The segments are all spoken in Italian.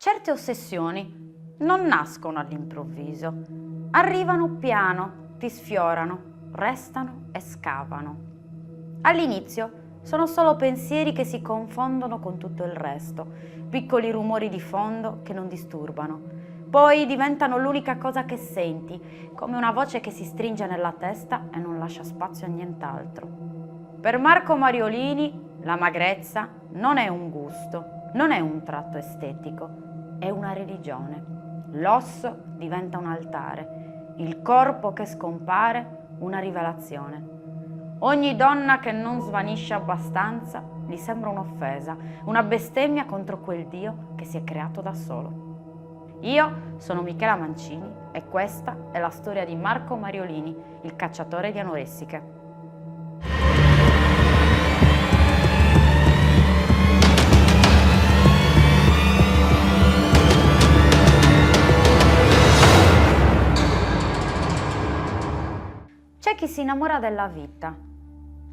Certe ossessioni non nascono all'improvviso, arrivano piano, ti sfiorano, restano e scavano. All'inizio sono solo pensieri che si confondono con tutto il resto, piccoli rumori di fondo che non disturbano. Poi diventano l'unica cosa che senti, come una voce che si stringe nella testa e non lascia spazio a nient'altro. Per Marco Mariolini la magrezza non è un gusto, non è un tratto estetico, è una religione. L'osso diventa un altare, il corpo che scompare una rivelazione. Ogni donna che non svanisce abbastanza gli sembra un'offesa, una bestemmia contro quel Dio che si è creato da solo. Io sono Michela Mancini e questa è la storia di Marco Mariolini, il cacciatore di anoressiche. C'è chi si innamora della vita.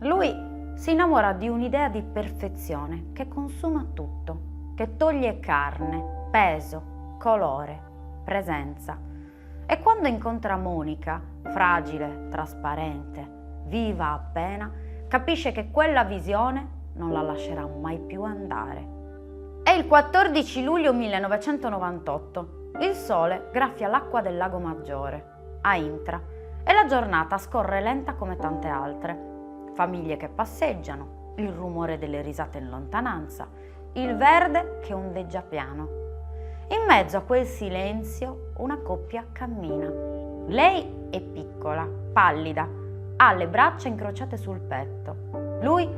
Lui si innamora di un'idea di perfezione che consuma tutto, che toglie carne, peso, colore, presenza. E quando incontra Monica, fragile, trasparente, viva appena, capisce che quella visione non la lascerà mai più andare. È il 14 luglio 1998. Il sole graffia l'acqua del lago Maggiore, a Intra, e la giornata scorre lenta come tante altre. Famiglie che passeggiano, il rumore delle risate in lontananza, il verde che ondeggia piano. In mezzo a quel silenzio una coppia cammina. Lei è piccola, pallida, ha le braccia incrociate sul petto. Lui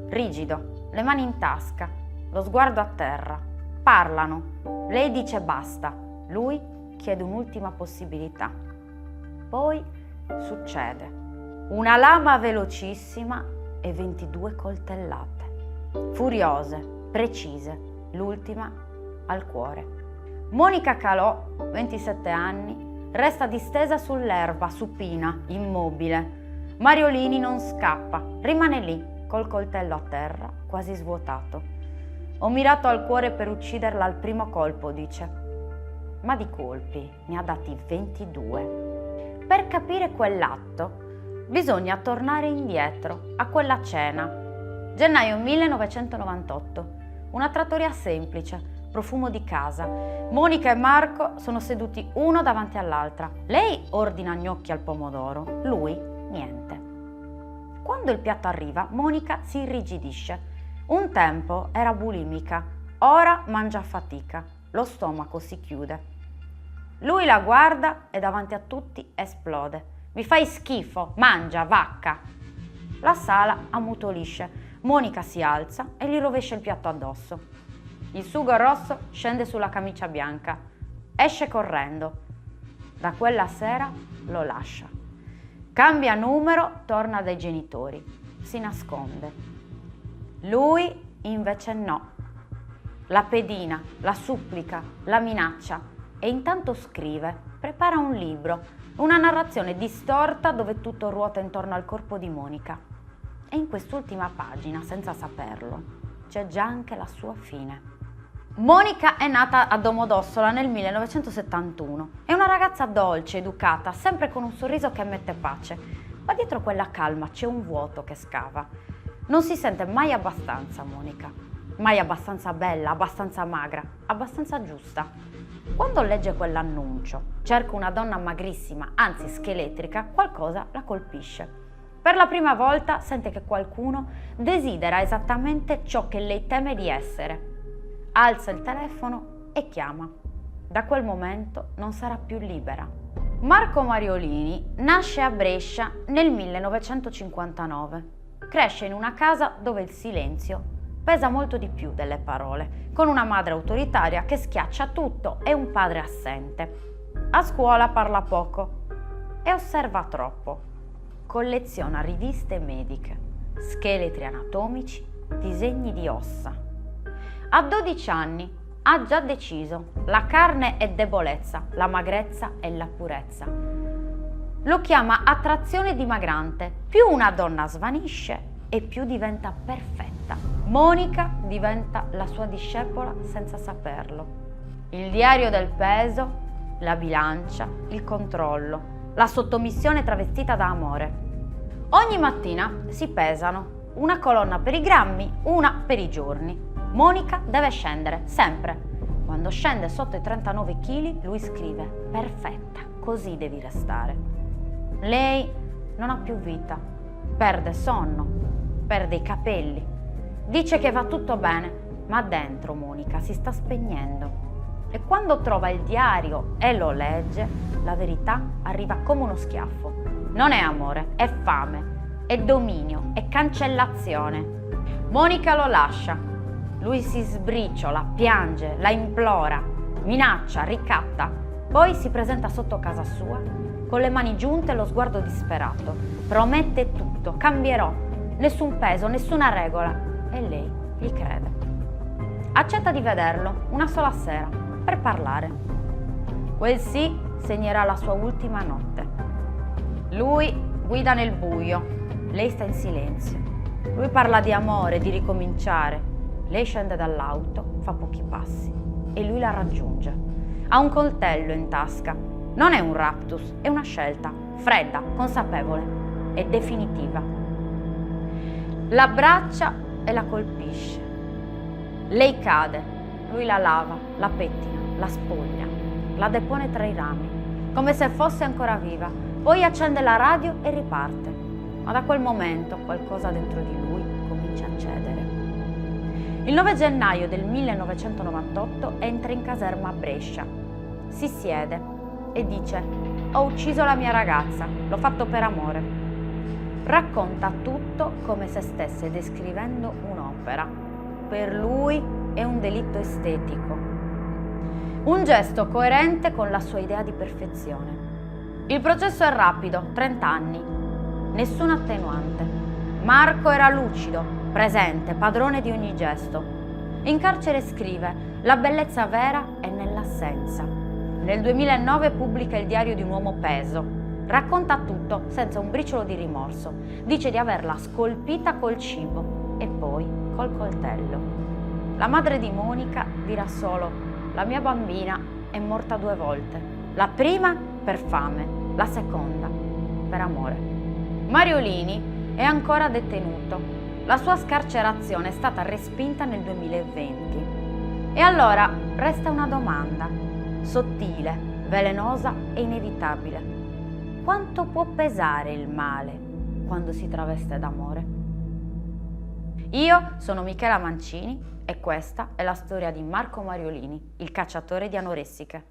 rigido, le mani in tasca, lo sguardo a terra. Parlano. Lei dice basta. Lui chiede un'ultima possibilità. Poi succede. Una lama velocissima e 22 coltellate. Furiose, precise, l'ultima al cuore. Monica Calò, 27 anni, resta distesa sull'erba, supina, immobile. Mariolini non scappa, rimane lì, col coltello a terra, quasi svuotato. Ho mirato al cuore per ucciderla al primo colpo, dice. Ma di colpi ne ha dati 22. Per capire quell'atto bisogna tornare indietro, a quella cena. Gennaio 1998. Una trattoria semplice, profumo di casa. Monica e Marco sono seduti uno davanti all'altra. Lei ordina gnocchi al pomodoro, lui niente. Quando il piatto arriva, Monica si irrigidisce. Un tempo era bulimica, ora mangia a fatica, lo stomaco si chiude. Lui la guarda e davanti a tutti esplode. Mi fai schifo, mangia, vacca! La sala ammutolisce. Monica si alza e gli rovescia il piatto addosso. Il sugo rosso scende sulla camicia bianca. Esce correndo. Da quella sera lo lascia. Cambia numero, torna dai genitori. Si nasconde. Lui invece no. La pedina, la supplica, la minaccia e intanto scrive, prepara un libro, una narrazione distorta dove tutto ruota intorno al corpo di Monica. E in quest'ultima pagina, senza saperlo, c'è già anche la sua fine. Monica è nata a Domodossola nel 1971. È una ragazza dolce, educata, sempre con un sorriso che mette pace. Ma dietro quella calma c'è un vuoto che scava. Non si sente mai abbastanza, Monica. Mai abbastanza bella, abbastanza magra, abbastanza giusta. Quando legge quell'annuncio, cerca una donna magrissima, anzi scheletrica, qualcosa la colpisce. Per la prima volta sente che qualcuno desidera esattamente ciò che lei teme di essere. Alza il telefono e chiama. Da quel momento non sarà più libera. Marco Mariolini nasce a Brescia nel 1959. Cresce in una casa dove il silenzio pesa molto di più delle parole, con una madre autoritaria che schiaccia tutto e un padre assente. A scuola parla poco e osserva troppo. Colleziona riviste mediche, scheletri anatomici, disegni di ossa. A 12 anni ha già deciso: la carne è debolezza, la magrezza è la purezza. Lo chiama attrazione dimagrante. Più una donna svanisce e più diventa perfetta. Monica diventa la sua discepola senza saperlo. Il diario del peso, la bilancia, il controllo, la sottomissione travestita da amore. Ogni mattina si pesano, una colonna per i grammi, una per i giorni. Monica deve scendere, sempre. Quando scende sotto i 39 kg, lui scrive: perfetta, così devi restare. Lei non ha più vita, perde sonno, perde i capelli. Dice che va tutto bene, ma dentro Monica si sta spegnendo. E quando trova il diario e lo legge, la verità arriva come uno schiaffo. Non è amore, è fame, è dominio, è cancellazione. Monica lo lascia. Lui si sbriciola, piange, la implora, minaccia, ricatta. Poi si presenta sotto casa sua, con le mani giunte e lo sguardo disperato. Promette tutto, cambierò, nessun peso, nessuna regola. E lei gli crede. Accetta di vederlo una sola sera, per parlare. Quel sì segnerà la sua ultima notte. Lui guida nel buio, lei sta in silenzio. Lui parla di amore, di ricominciare. Lei scende dall'auto, fa pochi passi e lui la raggiunge. Ha un coltello in tasca. Non è un raptus, è una scelta, fredda, consapevole e definitiva. L'abbraccia e la colpisce. Lei cade, lui la lava, la pettina, la spoglia, la depone tra i rami, come se fosse ancora viva. Poi accende la radio e riparte. Ma da quel momento qualcosa dentro di lui comincia a cedere. Il 9 gennaio del 1998 entra in caserma a Brescia. Si siede e dice: ho ucciso la mia ragazza, l'ho fatto per amore. Racconta tutto come se stesse descrivendo un'opera. Per lui è un delitto estetico, un gesto coerente con la sua idea di perfezione. Il processo è rapido, 30 anni, nessuna attenuante. Marco era lucido, presente, padrone di ogni gesto. In carcere scrive: la bellezza vera è nell'assenza. Nel 2009 pubblica il diario di un uomo peso. Racconta tutto senza un briciolo di rimorso. Dice di averla scolpita col cibo e poi col coltello. La madre di Monica dirà solo: la mia bambina è morta 2 volte. La prima per fame, la seconda per amore. Mariolini è ancora detenuto. La sua scarcerazione è stata respinta nel 2020. E allora resta una domanda, sottile, velenosa e inevitabile. Quanto può pesare il male quando si traveste d'amore? Io sono Michela Mancini e questa è la storia di Marco Mariolini, il cacciatore di anoressiche.